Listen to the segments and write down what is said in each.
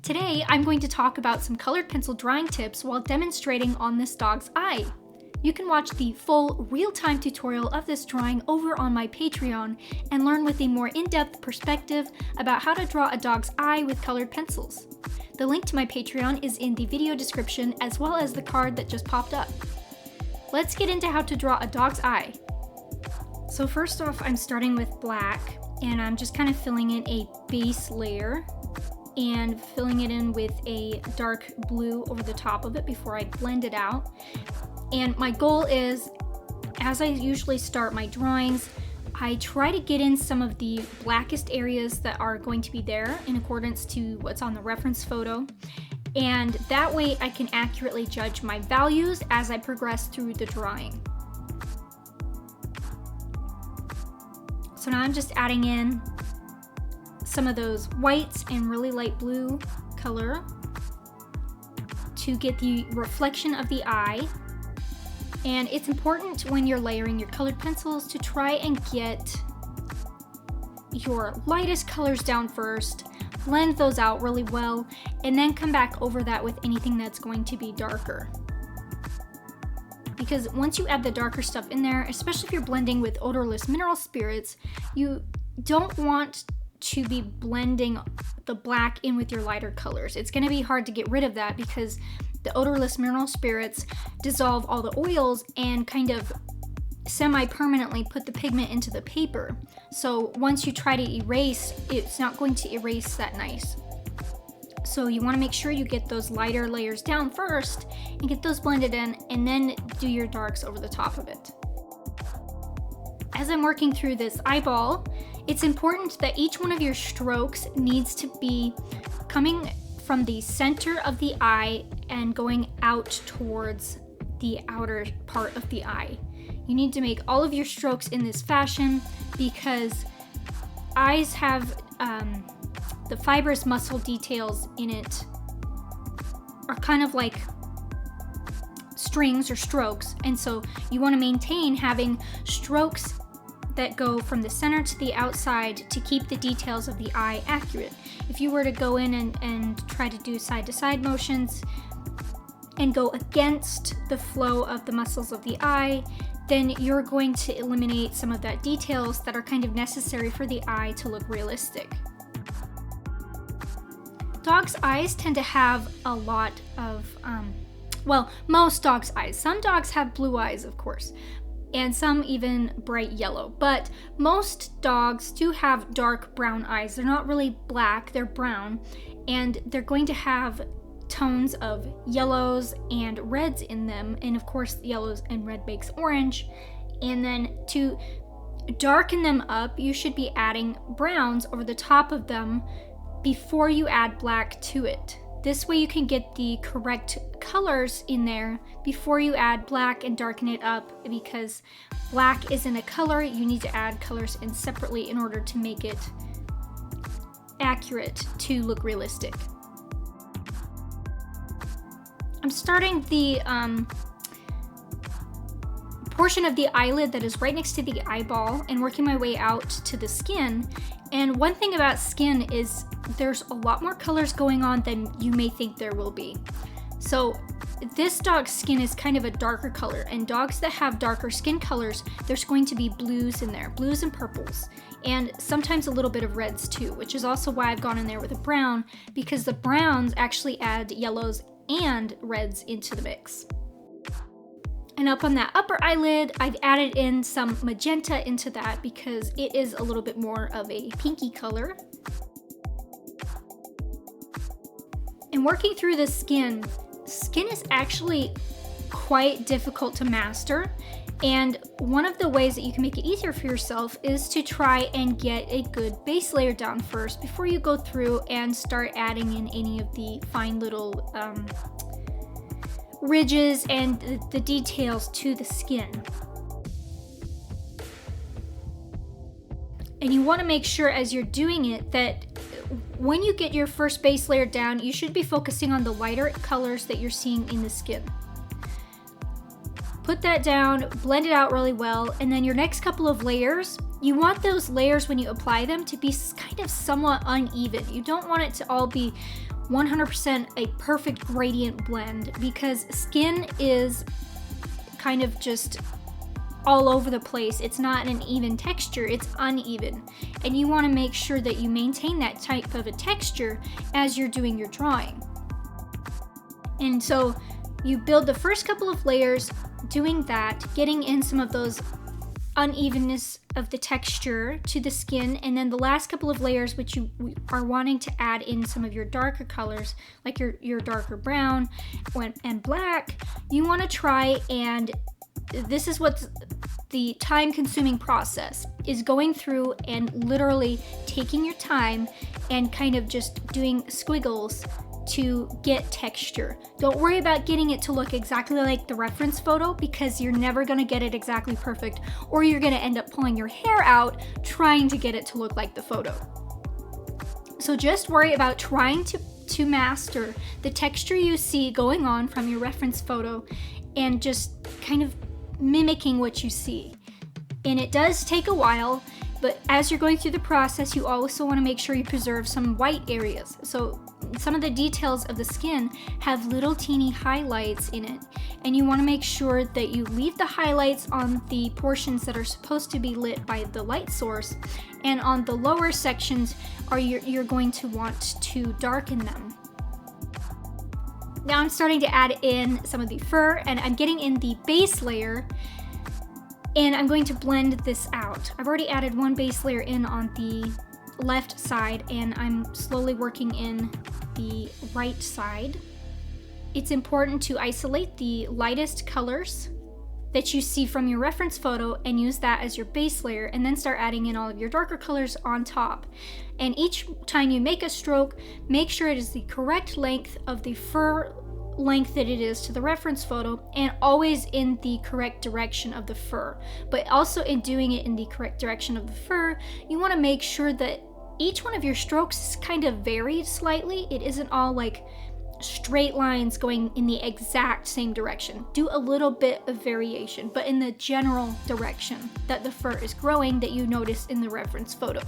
Today, I'm going to talk about some colored pencil drawing tips while demonstrating on this dog's eye. You can watch the full real-time tutorial of this drawing over on my Patreon and learn with a more in-depth perspective about how to draw a dog's eye with colored pencils. The link to my Patreon is in the video description as well as the card that just popped up. Let's get into how to draw a dog's eye. So first off, I'm starting with black and I'm just kind of filling in a base layer and filling it in with a dark blue over the top of it before I blend it out. And my goal is, as I usually start my drawings, I try to get in some of the blackest areas that are going to be there in accordance to what's on the reference photo. And that way I can accurately judge my values as I progress through the drawing. So now I'm just adding in some of those whites and really light blue color to get the reflection of the eye. And it's important when you're layering your colored pencils to try and get your lightest colors down first, blend those out really well, and then come back over that with anything that's going to be darker. Because once you add the darker stuff in there, especially if you're blending with odorless mineral spirits, you don't want to be blending the black in with your lighter colors. It's going to be hard to get rid of that because the odorless mineral spirits dissolve all the oils and kind of semi-permanently put the pigment into the paper. So once you try to erase, it's not going to erase that nice. So you want to make sure you get those lighter layers down first and get those blended in, and then do your darks over the top of it. As I'm working through this eyeball, it's important that each one of your strokes needs to be coming from the center of the eye and going out towards the outer part of the eye. You need to make all of your strokes in this fashion because eyes have the fibrous muscle details in it are kind of like strings or strokes, and so you want to maintain having strokes that go from the center to the outside to keep the details of the eye accurate. If you were to go in and try to do side-to-side motions and go against the flow of the muscles of the eye, then you're going to eliminate some of that details that are kind of necessary for the eye to look realistic. Dogs' eyes tend to have a lot of, most dogs' eyes. Some dogs have blue eyes, of course, and some even bright yellow, but most dogs do have dark brown eyes. They're not really black, they're brown, and they're going to have tones of yellows and reds in them, and of course yellows and red makes orange. And then to darken them up, you should be adding browns over the top of them before you add black to it. This way you can get the correct colors in there before you add black and darken it up, because black isn't a color. You need to add colors in separately in order to make it accurate to look realistic. I'm starting the portion of the eyelid that is right next to the eyeball and working my way out to the skin. And one thing about skin is there's a lot more colors going on than you may think there will be. So this dog's skin is kind of a darker color, and dogs that have darker skin colors, there's going to be blues in there, blues and purples, and sometimes a little bit of reds too, which is also why I've gone in there with a brown, because the browns actually add yellows and reds into the mix. And up on that upper eyelid, I've added in some magenta into that because it is a little bit more of a pinky color. And working through the skin is actually quite difficult to master. And one of the ways that you can make it easier for yourself is to try and get a good base layer down first before you go through and start adding in any of the fine little ridges and the details to the skin. And you want to make sure as you're doing it that when you get your first base layer down, you should be focusing on the lighter colors that you're seeing in the skin. Put that down, blend it out really well, and then your next couple of layers, you want those layers when you apply them to be kind of somewhat uneven. You don't want it to all be 100% a perfect gradient blend, because skin is kind of just all over the place. It's not an even texture, it's uneven. And you want to make sure that you maintain that type of a texture as you're doing your drawing. And so you build the first couple of layers doing that, getting in some of those unevenness of the texture to the skin, and then the last couple of layers, which you are wanting to add in some of your darker colors, like your darker brown and black, you want to try, and this is what's the time-consuming process, is going through and literally taking your time and kind of just doing squiggles to get texture. Don't worry about getting it to look exactly like the reference photo, because you're never going to get it exactly perfect, or you're going to end up pulling your hair out trying to get it to look like the photo. So just worry about trying to master the texture you see going on from your reference photo and just kind of mimicking what you see. And it does take a while, but as you're going through the process, you also want to make sure you preserve some white areas. So some of the details of the skin have little teeny highlights in it, and you want to make sure that you leave the highlights on the portions that are supposed to be lit by the light source, and on the lower sections you're going to want to darken them. Now I'm starting to add in some of the fur, and I'm getting in the base layer, and I'm going to blend this out. I've already added one base layer in on the left side, and I'm slowly working in the right side. It's important to isolate the lightest colors that you see from your reference photo and use that as your base layer, and then start adding in all of your darker colors on top. And each time you make a stroke, make sure it is the correct length of the fur length that it is to the reference photo, and always in the correct direction of the fur. But also in doing it in the correct direction of the fur, you want to make sure that each one of your strokes is kind of varied slightly. It isn't all like straight lines going in the exact same direction. Do a little bit of variation, but in the general direction that the fur is growing that you notice in the reference photo.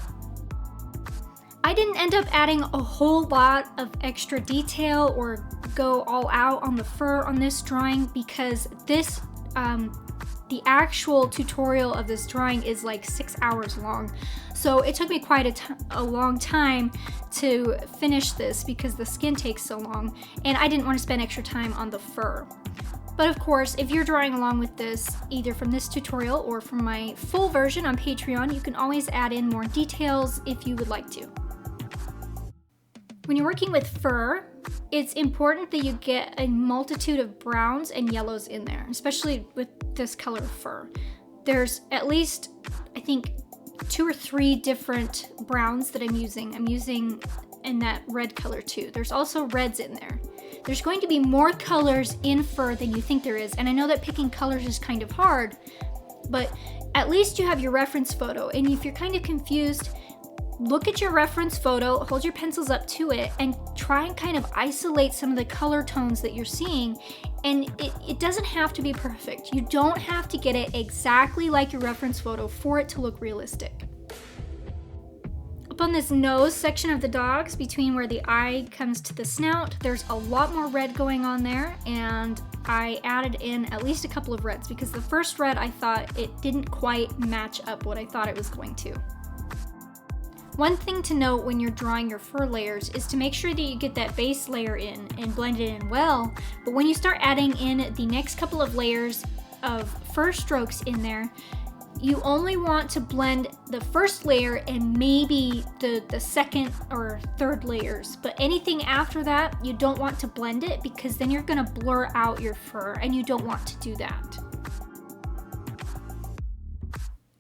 I didn't end up adding a whole lot of extra detail or go all out on the fur on this drawing, because this the actual tutorial of this drawing is like 6 hours long. So it took me quite a long time to finish this because the skin takes so long, and I didn't want to spend extra time on the fur. But of course, if you're drawing along with this, either from this tutorial or from my full version on Patreon, you can always add in more details if you would like to. When you're working with fur, it's important that you get a multitude of browns and yellows in there, especially with this color of fur. There's at least, I think, 2 or 3 different browns that I'm using. I'm using in that red color too. There's also reds in there. There's going to be more colors in fur than you think there is, and I know that picking colors is kind of hard, but at least you have your reference photo. And if you're kind of confused, look at your reference photo, hold your pencils up to it, and try and kind of isolate some of the color tones that you're seeing. And it doesn't have to be perfect. You don't have to get it exactly like your reference photo for it to look realistic. Up on this nose section of the dogs, between where the eye comes to the snout, there's a lot more red going on there, and I added in at least a couple of reds because the first red I thought it didn't quite match up what I thought it was going to. One thing to note when you're drawing your fur layers is to make sure that you get that base layer in and blend it in well, but when you start adding in the next couple of layers of fur strokes in there, you only want to blend the first layer and maybe the second or third layers, but anything after that, you don't want to blend it because then you're gonna blur out your fur, and you don't want to do that.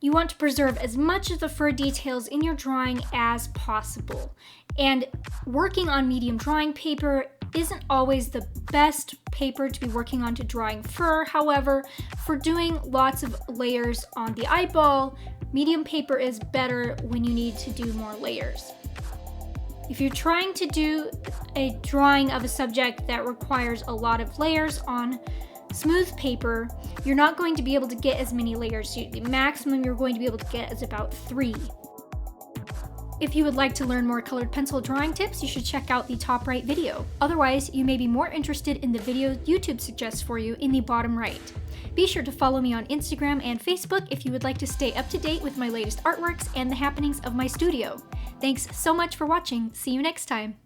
You want to preserve as much of the fur details in your drawing as possible. And working on medium drawing paper isn't always the best paper to be working on to drawing fur. However, for doing lots of layers on the eyeball, medium paper is better when you need to do more layers. If you're trying to do a drawing of a subject that requires a lot of layers on smooth paper, you're not going to be able to get as many layers. The maximum you're going to be able to get is about 3. If you would like to learn more colored pencil drawing tips, you should check out the top right video. Otherwise, you may be more interested in the videos YouTube suggests for you in the bottom right. Be sure to follow me on Instagram and Facebook if you would like to stay up to date with my latest artworks and the happenings of my studio. Thanks so much for watching. See you next time.